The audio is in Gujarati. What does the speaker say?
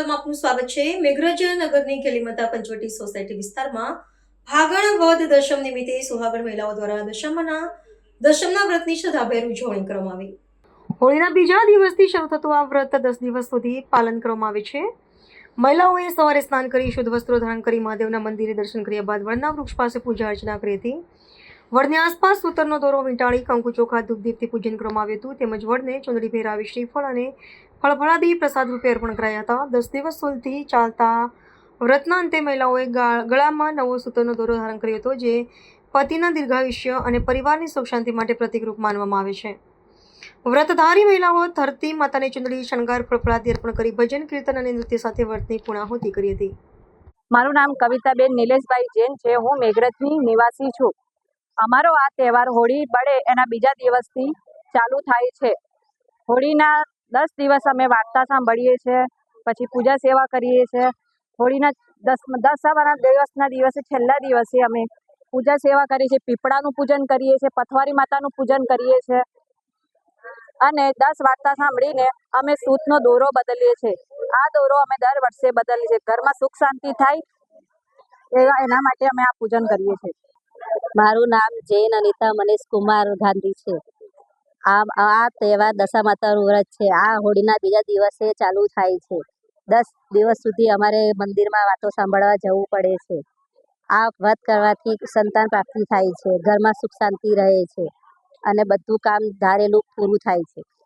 ચેનલમાં આપનું સ્વાગત છે। મેઘરજ નગરની કેલીમતા પંચવટી સોસાયટી વિસ્તારમાં ફાગણ વદ દશમ નિમિત્તે સુહાગણ મહિલાઓ દ્વારા દશમના વ્રતની શ્રદ્ધાભેર ઉજવણી કરવામાં આવી। હોળીના બીજા દિવસથી શરૂ થતું આ વ્રત 10 દિવસ સુધી પાલન કરવામાં આવે છે। મહિલાઓએ સવારે સ્નાન કરી શુદ્ધ વસ્ત્રો ધારણ કરી મહાદેવના મંદિરે દર્શન કર્યા બાદ વડના વૃક્ષ પાસે પૂજા અર્ચના કરી હતી। વડની આસપાસ સૂતરનો દોરો વીંટાળી કંકુ ચોખા ધૂપ દીપથી પૂજન કરવામાં આવ્યું હતું તેમજ વડને ચુંદડી પહેરાવી શ્રીફળ અને ફળફળાદી પ્રસાદ રૂપે અર્પણ કરાયા હતા। 10 દિવસ સુધી ચાલતા વ્રતના અંતે મહિલાઓએ ગળામાં નવો સૂતરનો દોરો ધારણ કર્યો હતો જે પતિના દીર્ઘાયુષ્ય અને પરિવારની સુખ શાંતિ માટે પ્રતિકરૂપ માનવામાં આવે છે। વ્રતધારી મહિલાઓ ધરતી માતાને ચુંદડી શણગાર ફળફળાદી અર્પણ કરી ભજન કીર્તન અને નૃત્ય સાથે વ્રતની પૂર્ણાહુતિ કરી હતી। મારું નામ કવિતાબેન નિલેશભાઈ જૈન છે। હું મેઘરજની નિવાસી છું। અમારો આ તહેવાર હોળી બળે એના બીજા દિવસથી ચાલુ થાય છે। હોળીના 10 દિવસ અમે વાર્તા સાંભળીએ છીએ, પછી પૂજા સેવા કરીએ છીએ। હોળીના દસમા દિવસના દિવસે છેલ્લા દિવસે અમે પૂજા સેવા કરીએ છીએ, પીપળાનું પૂજન કરીએ છીએ, પથવારી માતાનું પૂજન કરીએ છીએ અને 10 વાર્તા સાંભળીને અમે સૂતનો દોરો બદલીએ છીએ। આ દોરો અમે દર વર્ષે બદલીએ છીએ, ઘરમાં સુખ શાંતિ થાય એના માટે અમે આ પૂજન કરીએ છીએ। મારું નામ જૈન અનિતા મનીષ કુમાર ગાંધી છે। આ તહેવાર દશા માતાનું વ્રત છે। આ હોળીના બીજા દિવસે ચાલુ થાય છે। 10 દિવસ સુધી અમારે મંદિરમાં વાતો સાંભળવા જવું પડે છે। આ વ્રત કરવાથી સંતાન પ્રાપ્તિ થાય છે, ઘરમાં સુખ શાંતિ રહે છે અને બધું કામ ધારેલું પૂરું થાય છે।